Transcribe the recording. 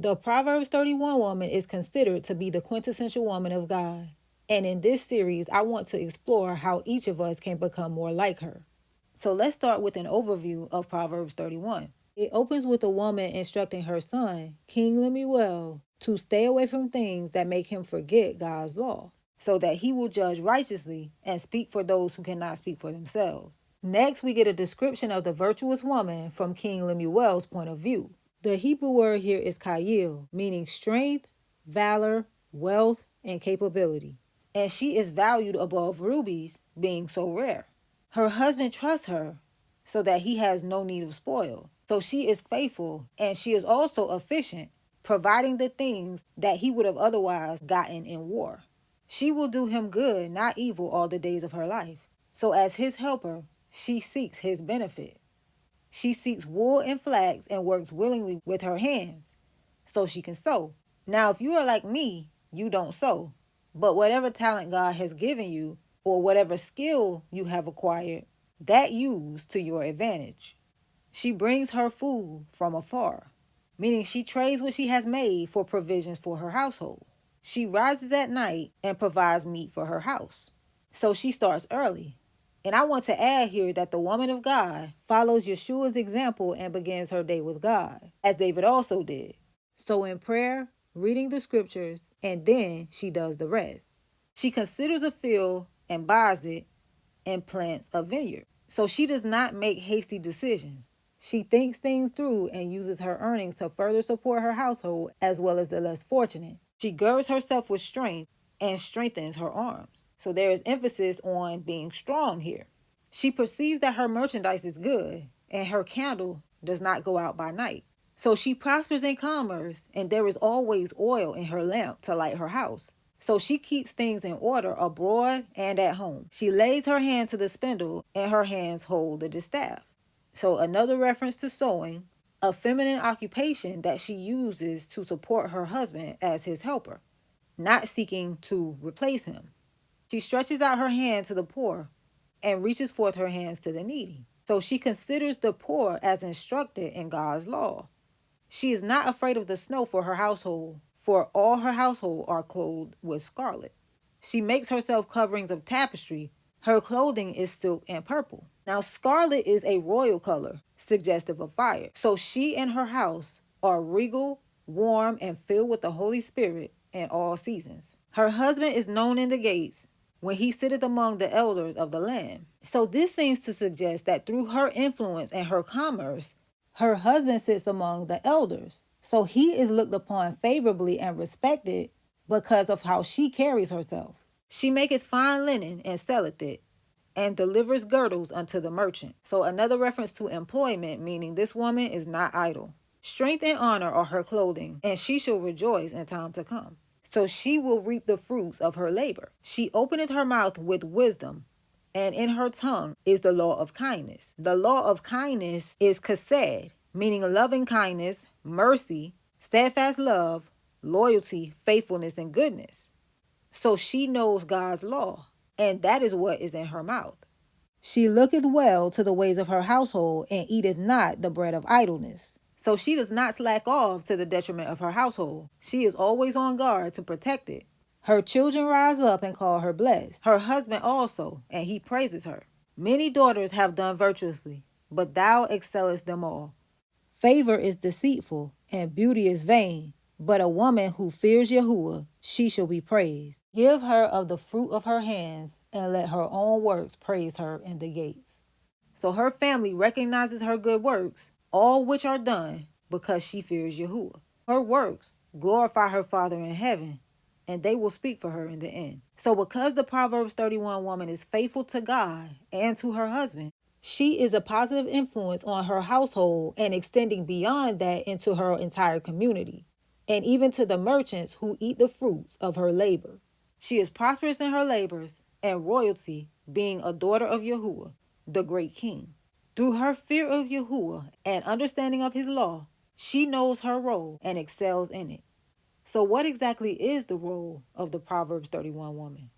The Proverbs 31 woman is considered to be the quintessential woman of God. And in this series, I want to explore how each of us can become more like her. So let's start with an overview of Proverbs 31. It opens with a woman instructing her son, King Lemuel, to stay away from things that make him forget God's law, so that he will judge righteously and speak for those who cannot speak for themselves. Next, we get a description of the virtuous woman from King Lemuel's point of view. The Hebrew word here is chayil, meaning strength, valor, wealth, and capability. And she is valued above rubies, being so rare. Her husband trusts her so that he has no need of spoil. So she is faithful, and she is also efficient, providing the things that he would have otherwise gotten in war. She will do him good, not evil, all the days of her life. So as his helper, she seeks his benefit. She seeks wool and flax and works willingly with her hands so she can sew. Now, if you are like me, you don't sew. But whatever talent God has given you or whatever skill you have acquired, that use to your advantage. She brings her food from afar, meaning she trades what she has made for provisions for her household. She rises at night and provides meat for her house. So she starts early. And I want to add here that the woman of God follows Yeshua's example and begins her day with God, as David also did. So in prayer, reading the scriptures, and then she does the rest. She considers a field and buys it and plants a vineyard. So she does not make hasty decisions. She thinks things through and uses her earnings to further support her household as well as the less fortunate. She girds herself with strength and strengthens her arms. So there is emphasis on being strong here. She perceives that her merchandise is good and her candle does not go out by night. So she prospers in commerce, and there is always oil in her lamp to light her house. So she keeps things in order abroad and at home. She lays her hand to the spindle, and her hands hold the distaff. So another reference to sewing, a feminine occupation that she uses to support her husband as his helper, not seeking to replace him. She stretches out her hand to the poor and reaches forth her hands to the needy. So she considers the poor as instructed in God's law. She is not afraid of the snow for her household, for all her household are clothed with scarlet. She makes herself coverings of tapestry. Her clothing is silk and purple. Now, scarlet is a royal color, suggestive of fire. So she and her house are regal, warm, and filled with the Holy Spirit in all seasons. Her husband is known in the gates when he sitteth among the elders of the land. So this seems to suggest that through her influence and her commerce, her husband sits among the elders. So he is looked upon favorably and respected because of how she carries herself. She maketh fine linen and selleth it, and delivers girdles unto the merchant. So another reference to employment, meaning this woman is not idle. Strength and honor are her clothing, and she shall rejoice in time to come. So she will reap the fruits of her labor. She openeth her mouth with wisdom, and in her tongue is the law of kindness. The law of kindness is chesed, meaning loving kindness, mercy, steadfast love, loyalty, faithfulness, and goodness. So she knows God's law, and that is what is in her mouth. She looketh well to the ways of her household, and eateth not the bread of idleness. So she does not slack off to the detriment of her household. She is always on guard to protect it. Her children rise up and call her blessed. Her husband also, and he praises her. Many daughters have done virtuously, but thou excellest them all. Favor is deceitful, and beauty is vain, but a woman who fears Yahuwah, she shall be praised. Give her of the fruit of her hands, and let her own works praise her in the gates. So her family recognizes her good works, all which are done because she fears Yahuwah. Her works glorify her Father in heaven, and they will speak for her in the end. So because the Proverbs 31 woman is faithful to God and to her husband, she is a positive influence on her household and extending beyond that into her entire community, and even to the merchants who eat the fruits of her labor. She is prosperous in her labors and royalty, being a daughter of Yahuwah, the great king. Through her fear of Yahuwah and understanding of his law, she knows her role and excels in it. So what exactly is the role of the Proverbs 31 woman?